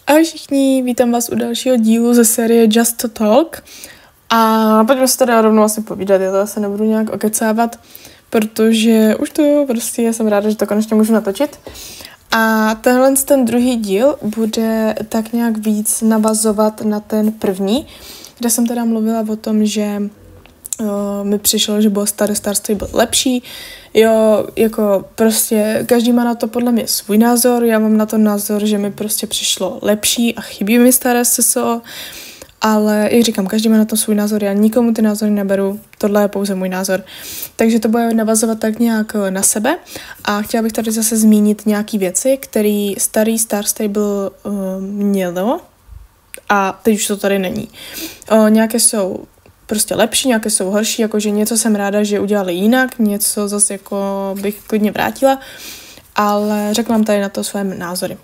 Ahoj všichni, vítám vás u dalšího dílu ze série Just to Talk. A pojďme se teda rovnou asi povídat, já to asi nebudu nějak okecávat, protože už to prostě jsem ráda, že to konečně můžu natočit. A ten druhý díl bude tak nějak víc navazovat na ten první, kde jsem teda mluvila o tom, že mi přišlo, že Star Stable byl lepší. Jo, jako prostě každý má na to podle mě svůj názor, já mám na to názor, že mi prostě přišlo lepší a chybí mi staré SSO, ale jak říkám, každý má na to svůj názor, já nikomu ty názory neberu, tohle je pouze můj názor. Takže to bude navazovat tak nějak na sebe a chtěla bych tady zase zmínit nějaký věci, které starý Star Stable mělo a teď už to tady není. Nějaké jsou prostě lepší, nějaké jsou horší, jakože něco jsem ráda, že udělali jinak, něco zase jako bych klidně vrátila, ale řekla vám tady na to své názory.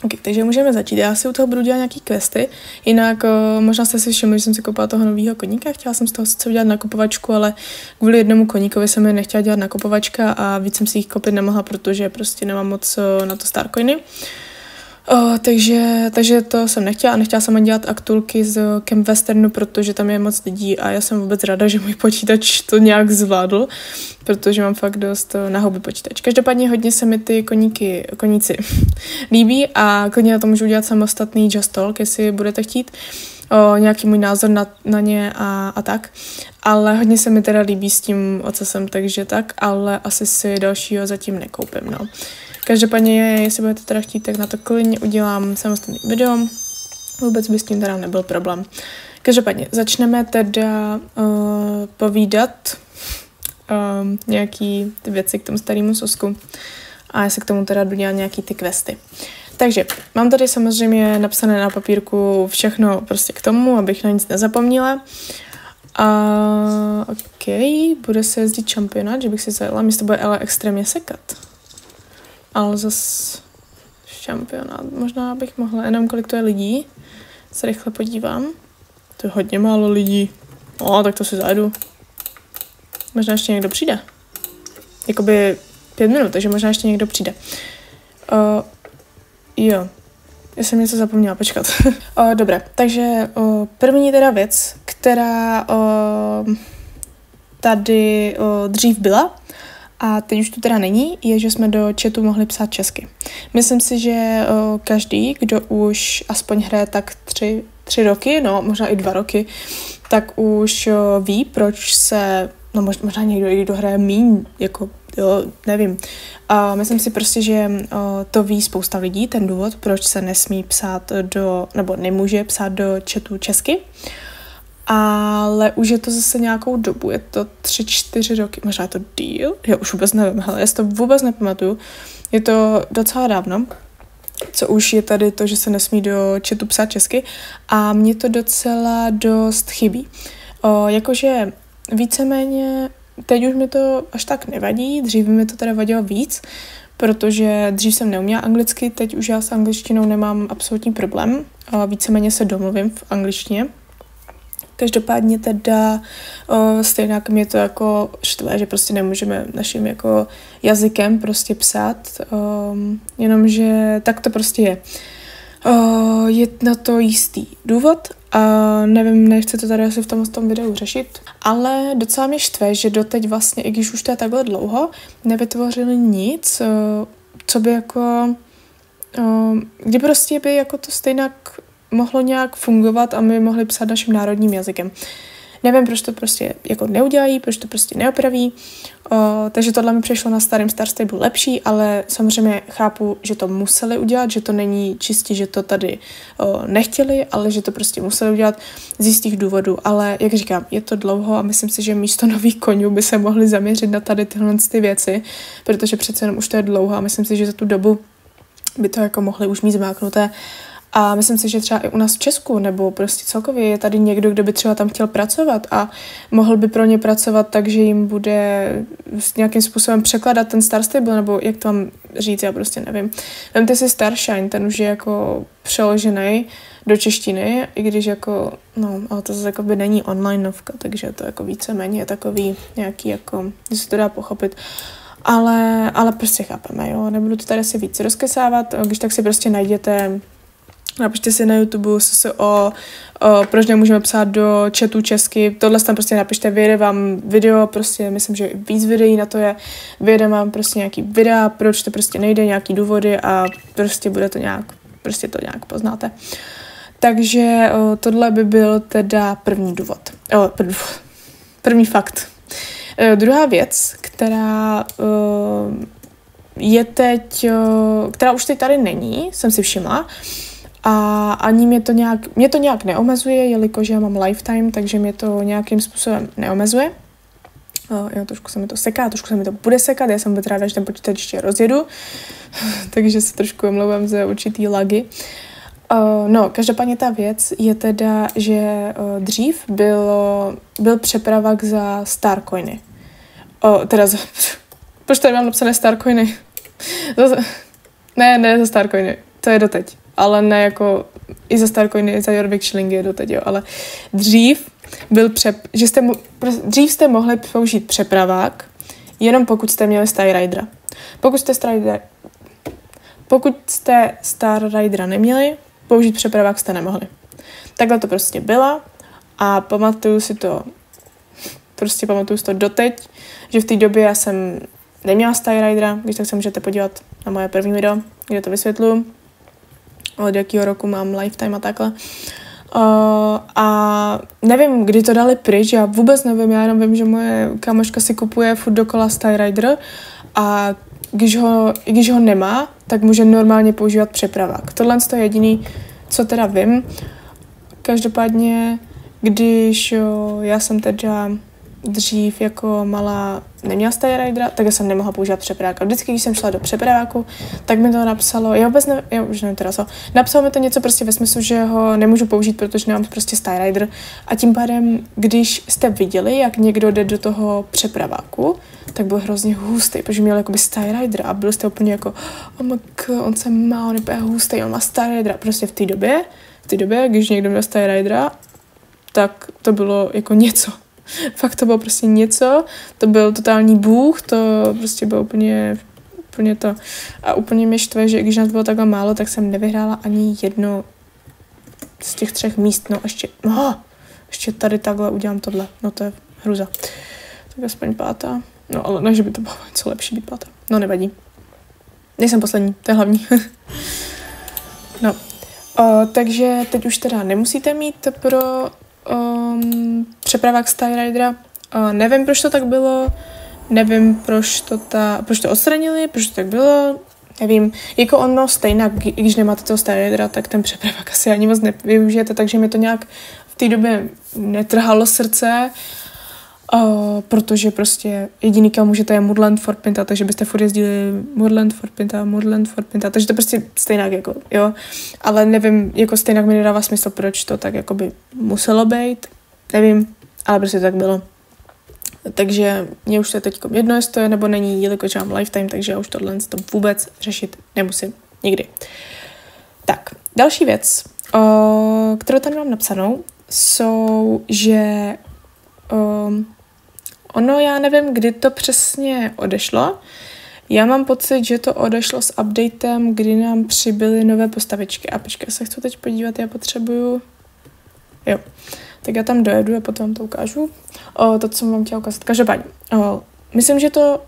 Okay, takže můžeme začít. Já si u toho budu dělat nějaký questy, jinak možná jste si všimli, že jsem si koupila toho nového koníka, chtěla jsem z toho sice udělat nakupovačku, ale kvůli jednomu koníkovi jsem mi nechtěla dělat nakupovačka a víc jsem si jich koupit nemohla, protože prostě nemám moc na to Starcoiny. Takže to jsem nechtěla a nechtěla jsem ani dělat aktulky z Camp Westernu, protože tam je moc lidí a já jsem vůbec ráda, že můj počítač to nějak zvládl, protože mám fakt dost na houby počítač. Každopádně hodně se mi ty koníci líbí a klidně na to můžu udělat samostatný Just Talk, jestli budete chtít, nějaký můj názor na ně a tak, ale hodně se mi teda líbí s tím ocasem, takže tak, ale asi si dalšího zatím nekoupím, no. Každopádně, jestli budete teda chtít, tak na to klidně udělám samostatný video. Vůbec by s tím teda nebyl problém. Každopádně, začneme teda povídat nějaký ty věci k tomu starému sosku. A já se k tomu teda jdu dělat nějaký ty questy. Takže, mám tady samozřejmě napsané na papírku všechno prostě k tomu, abych na nic nezapomněla. OK, bude se jezdit šampionát, že bych si zajela, místo bude ale extrémně sekat. Ale zase šampionát. Možná bych mohla, jenom kolik to je lidí. Se rychle podívám. To je hodně málo lidí. Tak to si zajdu. Možná ještě někdo přijde. Jakoby 5 minut, takže možná ještě někdo přijde. Jo. Já jsem něco zapomněla, počkat. Dobré, takže první teda věc, která tady dřív byla, a teď už to teda není, je, že jsme do chatu mohli psát česky. Myslím si, že každý, kdo už aspoň hraje tak 3 roky, no možná i 2 roky, tak už ví, proč se, no možná někdo, kdo hraje míň, jako jo, nevím. Myslím si prostě, že to ví spousta lidí, ten důvod, proč se nesmí psát nebo nemůže psát do chatu česky. Ale už je to zase nějakou dobu, je to 3-4 roky, možná je to díl, já už vůbec nevím, hele, já si to vůbec nepamatuju, je to docela dávno, co už je tady to, že se nesmí do chatu psát česky a mě to docela dost chybí. Jakože víceméně, teď už mi to až tak nevadí, dřív mi to teda vadilo víc, protože dřív jsem neuměla anglicky, teď už já s angličtinou nemám absolutní problém, víceméně se domluvím v angličtině. Každopádně teda stejně mě to jako štve, že prostě nemůžeme naším jako jazykem prostě psát, jenomže tak to prostě je. Je na to jistý důvod a nevím, nechci to tady asi v tom videu řešit, ale docela mě štve, že doteď vlastně, i když už to je takhle dlouho, nevytvořili nic, co by jako, kdy prostě by jako to stejně mohlo nějak fungovat a my mohli psát naším národním jazykem. Nevím, proč to prostě jako neudělají, proč to prostě neopraví, takže tohle mi přišlo na starém Star Stable lepší, ale samozřejmě chápu, že to museli udělat, že to není čistě, že to tady nechtěli, ale že to prostě museli udělat z jistých důvodů, ale jak říkám, je to dlouho a myslím si, že místo nových koňů by se mohli zaměřit na tady tyhle ty věci, protože přece jenom už to je dlouho a myslím si, že za tu dobu by to jako mohli už mít zmáknuté. A myslím si, že třeba i u nás v Česku, nebo prostě celkově je tady někdo, kdo by třeba tam chtěl pracovat a mohl by pro ně pracovat tak, že jim bude nějakým způsobem překladat ten Star Stable, nebo jak to mám říct, já prostě nevím. Vemte si Starshine, ten už je jako přeložený do češtiny, i když jako, no, ale to zase jako by není online novka, takže to jako víceméně je takový nějaký jako, že se to dá pochopit. Ale prostě chápeme, jo, nebudu to tady si víc rozkesávat, když tak si prostě najděte Napište si na YouTube o proč nemůžeme psát do chatu česky. Tohle tam prostě napište, vyjede vám video, prostě myslím, že víc videí na to je. Vyjede vám prostě nějaký videa, proč to prostě nejde, nějaký důvody a prostě bude to nějak, prostě to nějak poznáte. Takže tohle by byl teda první důvod. První fakt. Druhá věc, která je teď, která už teď tady není, jsem si všimla, a ani mě to nějak neomezuje, jelikož já mám lifetime, takže mě to nějakým způsobem neomezuje. Jo, trošku se mi to seká, trošku se mi to bude sekat, já jsem vůbec ráda, že ten počítač ještě rozjedu, takže se trošku omlouvám za určitý lagy. No, každopádně ta věc je teda, že dřív byl přepravak za Starcoiny. Proč tady mám napsané Starcoiny? Ne za Starcoiny, to je doteď. Ale ne jako i za Starcoiny, i za Jorvik Shillingy je doteď, jo. Ale dřív jste mohli použít přepravák, jenom pokud jste měli Star Ridera. Pokud jste Star Ridera neměli, použít přepravák jste nemohli. Takhle to prostě bylo a pamatuju si to doteď, že v té době já jsem neměla Star Ridera, když tak se můžete podívat na moje první video, kde to vysvětluju, od jakého roku mám lifetime a takhle. A nevím, kdy to dali pryč, já vůbec nevím, já jenom vím, že moje kámoška si kupuje furt dokola Star Rider a když ho nemá, tak může normálně používat přepravák. Tohle je jediný, co teda vím. Každopádně, když já jsem teda dřív jako malá neměla Star Ridera, tak já jsem nemohla používat přepravák. A vždycky, když jsem šla do přepraváku, tak mi to napsalo, napsalo mi to něco prostě ve smyslu, že ho nemůžu použít, protože nemám prostě Star Rider. A tím pádem, když jste viděli, jak někdo jde do toho přepraváku, tak byl hrozně hustý, protože měl jakoby Star Rider a byl jste úplně jako on se má, on je hustý, on má Star Rider. Prostě v té době, když někdo měl Star Ridera, tak to bylo jako něco. Fakt to bylo prostě něco, to byl totální bůh, to prostě bylo úplně to. A úplně mě štve, že když nás bylo takhle málo, tak jsem nevyhrála ani jedno z těch 3 míst, ještě tady takhle udělám tohle, no to je hruza. Tak aspoň 5. No ale ne, že by to bylo něco lepší být 5. No nevadí. Nejsem poslední, to je hlavní. No, takže teď už teda nemusíte mít pro přepravák Star Ridera. Nevím, proč to tak bylo, nevím, proč to odstranili, proč to tak bylo, nevím. Jako ono stejně, když nemáte toho Star Ridera, tak ten přepravák asi ani moc nevyužijete, takže mi to nějak v té době netrhalo srdce, protože prostě jediný, kam můžete je Moodland Fort Pinta, takže byste furt jezdili Moodland Fort Pinta, takže to prostě stejně jako, jo. Ale nevím, jako stejně mi nedává smysl, proč to tak jako by muselo být, nevím, ale prostě tak bylo. Takže mě už to je teď jedno, jestli to je nebo není, jelikož mám lifetime, takže já už tohle to vůbec řešit nemusím nikdy. Tak, další věc, kterou tady mám napsanou, jsou, že já nevím, kdy to přesně odešlo. Já mám pocit, že to odešlo s updatem, kdy nám přibyly nové postavičky. A počkej, se chci teď podívat, já potřebuju... Jo, tak já tam dojedu a potom vám to ukážu. To, co mám chtěla ukázat. Každopádně, myslím, že to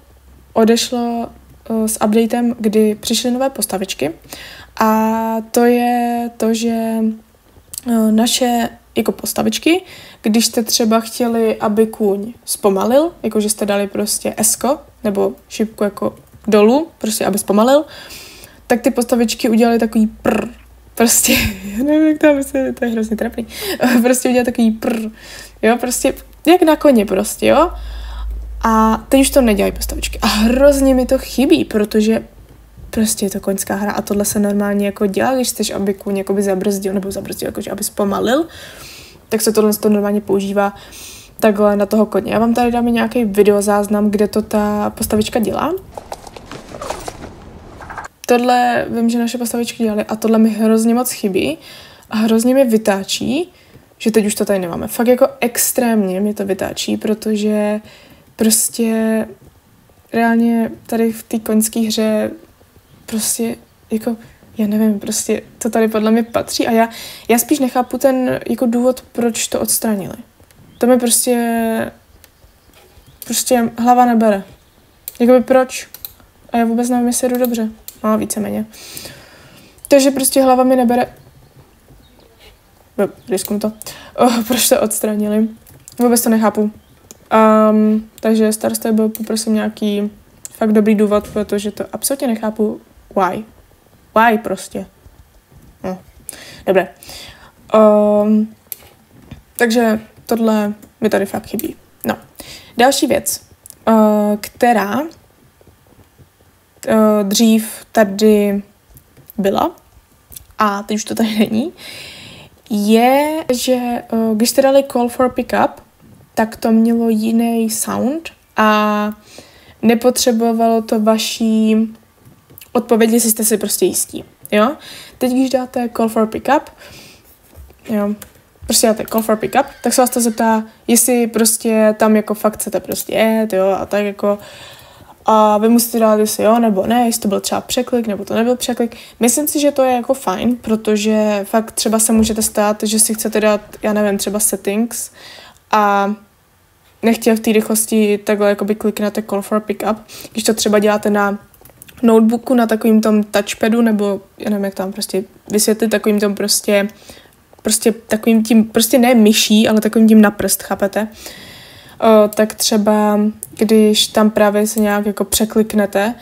odešlo s updatem, kdy přišly nové postavičky. A to je to, že naše jako postavičky, když jste třeba chtěli, aby kůň zpomalil, jakože jste dali prostě S-ko, nebo šipku jako dolů, prostě aby zpomalil, tak ty postavičky udělali takový prr. Prostě, já nevím, jak to myslím, to je hrozně trapný. Prostě udělali takový prr. Jo, prostě, jak na koně prostě, jo. A teď už to nedělají postavičky. A hrozně mi to chybí, protože prostě je to koňská hra a tohle se normálně jako dělá, když chceš, aby kůň jakoby zabrzdil, jakože aby zpomalil, tak se tohle normálně používá takhle na toho koně. Já vám tady dám nějaký videozáznam, kde to ta postavička dělá. Tohle vím, že naše postavičky dělaly a tohle mi hrozně moc chybí a hrozně mi vytáčí, že teď už to tady nemáme. Fakt jako extrémně mě to vytáčí, protože prostě reálně tady v té koňské hře prostě jako Já nevím, prostě to tady podle mě patří a já spíš nechápu ten jako důvod, proč to odstranili. To mi prostě hlava nebere. Jakoby proč? A já vůbec nevím, jestli jdu dobře. No, víceméně. Takže prostě hlava mi nebere. Risknu to. Proč to odstranili? Vůbec to nechápu. Takže starosta byl poprosím nějaký fakt dobrý důvod, protože to absolutně nechápu. Why? Why prostě? No. Dobré. Takže tohle mi tady fakt chybí. No. Další věc, která dřív tady byla a teď už to tady není, je, že když jste dali call for pickup, tak to mělo jiný sound a nepotřebovalo to vaší odpověď, jestli jste si prostě jistí. Jo? Teď, když dáte call for pickup, jo, prostě dáte call for pickup, tak se vás to zeptá, jestli prostě tam jako fakt chcete prostě jet, jo, a tak jako a vy musíte dát, jestli jo nebo ne, jestli to byl třeba překlik, nebo to nebyl překlik. Myslím si, že to je jako fajn, protože fakt třeba se můžete stát, že si chcete dát, já nevím, třeba settings a nechtěl v té rychlosti takhle jakoby kliknete call for pickup, když to třeba děláte na notebooku, na takovým tom touchpadu, nebo já nevím, jak tam prostě vysvětlit, takovým tom prostě takovým tím, prostě ne myší, ale takovým tím na prst, chápete? Tak třeba, když tam právě se nějak jako překliknete,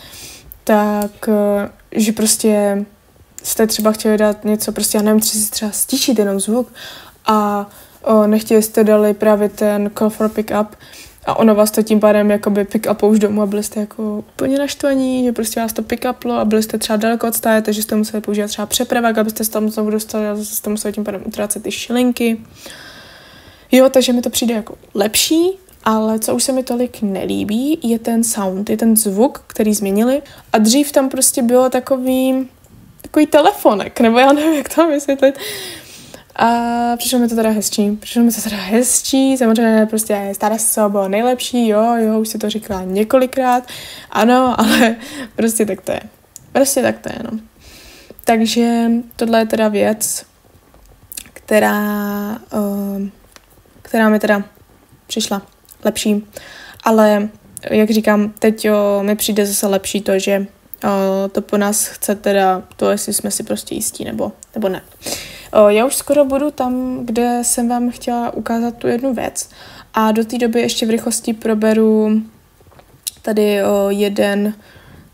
tak, že prostě jste třeba chtěli dát něco, prostě já nevím, třeba stičit jenom zvuk a nechtěli jste dali právě ten call for pickup a ono vás to tím pádem jakoby pick-uplo už domů a byli jste jako úplně naštvaní, že prostě vás to pick-uplo a byli jste třeba daleko od stáje, takže jste museli používat třeba přepravák, abyste se tam znovu dostali a zase jste museli tím pádem utrácet ty šilinky. Jo, takže mi to přijde jako lepší, ale co už se mi tolik nelíbí, je ten sound, je ten zvuk, který změnili a dřív tam prostě bylo takový telefonek, nebo já nevím, jak to vysvětlit. A přišlo mi to teda hezčí, samozřejmě prostě staré se bylo nejlepší, jo, už si to říkala několikrát, ano, ale prostě tak to je. No. Takže tohle je teda věc, která mi teda přišla lepší, ale jak říkám, teď mi přijde zase lepší to, že to po nás chce teda to, jestli jsme si prostě jistí nebo ne. Já už skoro budu tam, kde jsem vám chtěla ukázat tu jednu věc a do té doby ještě v rychlosti proberu tady jeden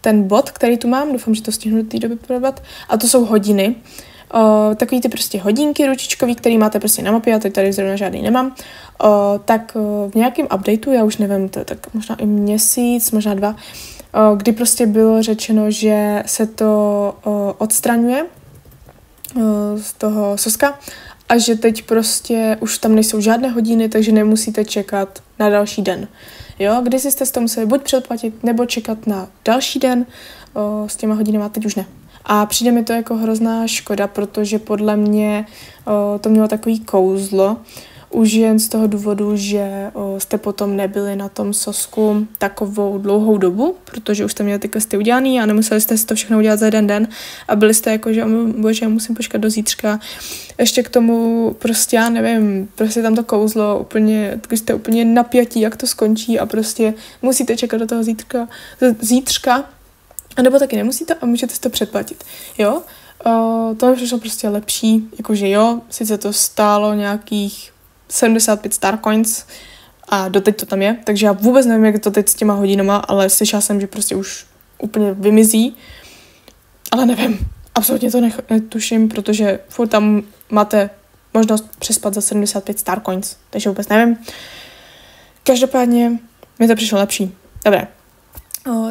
ten bod, který tu mám, doufám, že to stihnu do té doby probrat, a to jsou hodiny. Takový ty prostě hodinky ručičkový, který máte prostě na mapě, a teď tady zrovna žádný nemám, tak v nějakém updateu, já už nevím, to je tak možná i měsíc, možná 2, kdy prostě bylo řečeno, že se to odstraňuje z toho soska a že teď prostě už tam nejsou žádné hodiny, takže nemusíte čekat na další den. Jo, když jste to museli buď předplatit, nebo čekat na další den, s těma hodinama teď už ne. A přijde mi to jako hrozná škoda, protože podle mě to mělo takový kouzlo, už jen z toho důvodu, že jste potom nebyli na tom sosku takovou dlouhou dobu, protože už jste měli ty questy udělaný a nemuseli jste si to všechno udělat za jeden den a byli jste jako, že bože, já musím počkat do zítřka. Ještě k tomu prostě, já nevím, prostě tam to kouzlo úplně, když jste úplně napjatí, jak to skončí a prostě musíte čekat do toho zítřka, a nebo taky nemusíte a můžete si to předplatit, jo. To mi přišlo prostě lepší, jakože jo, sice to stálo nějakých 75 Starcoins a doteď to tam je, takže já vůbec nevím, jak je to teď s těma hodinama, ale slyšela jsem, že prostě už úplně vymizí, ale nevím, absolutně to netuším, protože furt tam máte možnost přespat za 75 Starcoins, takže vůbec nevím. Každopádně mi to přišlo lepší. Dobré.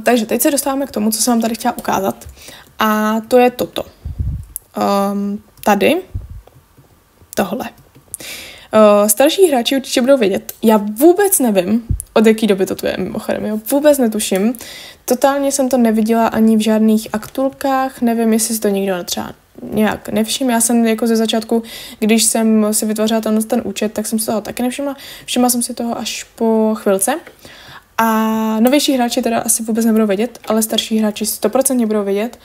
Takže teď se dostáváme k tomu, co jsem vám tady chtěla ukázat, a to je toto. Tady tohle. Starší hráči určitě budou vědět. Já vůbec nevím, od jaký doby to tu je, mimochodem, jo? Vůbec netuším. Totálně jsem to neviděla ani v žádných aktulkách, nevím, jestli si to nikdo třeba nějak nevšiml. Já jsem jako ze začátku, když jsem si vytvořila ten účet, tak jsem se toho taky nevšimla. Všimla jsem si toho až po chvilce. A novější hráči teda asi vůbec nebudou vědět, ale starší hráči 100% budou vědět.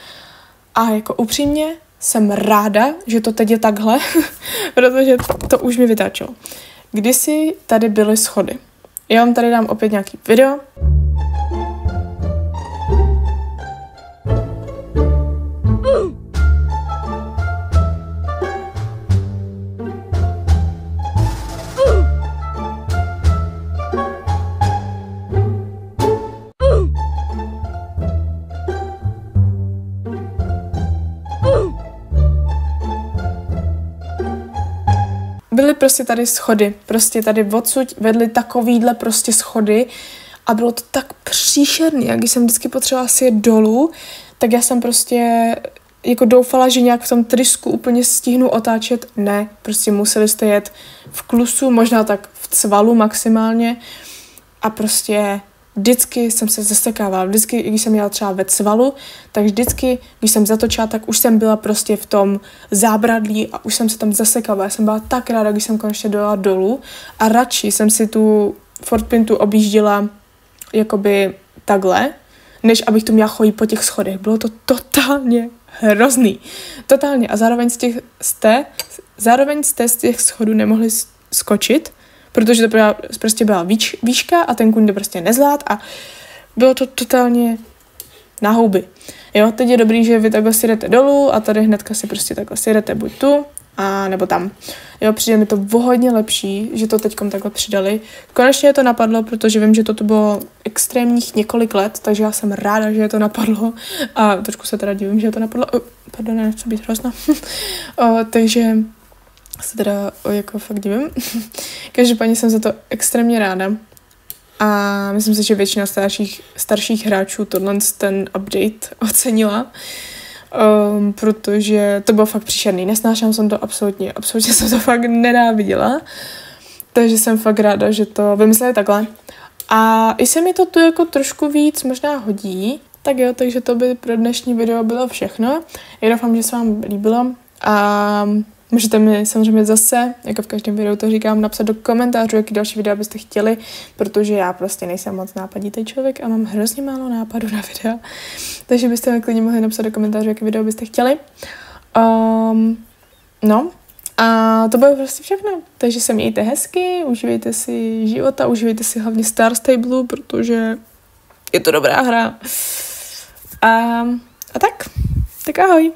A jako upřímně jsem ráda, že to teď je takhle, protože to už mi vytáčelo. Kdysi tady byly schody. Já vám tady dám opět nějaký video. Byly prostě tady schody, prostě tady odsud vedly takovýhle prostě schody a bylo to tak příšerný, jak když jsem vždycky potřebovala si jet dolů, tak já jsem prostě jako doufala, že nějak v tom trysku úplně stihnu otáčet. Ne, prostě museli jste jet v klusu, možná tak v cvalu maximálně a prostě vždycky jsem se zasekávala, vždycky, když jsem jela třeba ve cvalu, tak vždycky, když jsem zatočila, tak už jsem byla prostě v tom zábradlí a už jsem se tam zasekávala. Já jsem byla tak ráda, když jsem konečně dojela dolů a radši jsem si tu Fort Pintu objížděla jakoby takhle, než abych tu měla chodit po těch schodech. Bylo to totálně hrozný. Totálně. A zároveň jste z těch schodů nemohli skočit, protože to prostě byla výška a ten kůň to prostě nezvlád a bylo to totálně na houby. Jo, teď je dobrý, že vy takhle si jdete dolů a tady hnedka si prostě takhle si jdete buď tu, a nebo tam. Jo, přijde mi to hodně lepší, že to teďkom takhle přidali. Konečně to napadlo, protože vím, že toto bylo extrémních několik let, takže já jsem ráda, že je to napadlo a trošku se teda divím, že je to napadlo. Pardon, nechci být hrozná. Takže se teda jako fakt divím. Každopádně jsem za to extrémně ráda a myslím si, že většina starších hráčů ten update ocenila, protože to bylo fakt příšerný. Nesnášela jsem to absolutně jsem to fakt nenáviděla, takže jsem fakt ráda, že to vymysleli takhle. A i se mi to tu jako trošku víc možná hodí, tak jo, takže to by pro dnešní video bylo všechno. Já doufám, že se vám líbilo a můžete mi samozřejmě zase, jako v každém videu to říkám, napsat do komentářů, jaký další videa byste chtěli, protože já prostě nejsem moc nápaditý člověk a mám hrozně málo nápadů na videa. Takže byste mi klidně mohli napsat do komentářů, jaký video byste chtěli. No a to bylo prostě všechno. Takže se mějte hezky, užívejte si života, užívejte si hlavně Star Stable, protože je to dobrá hra. A tak ahoj.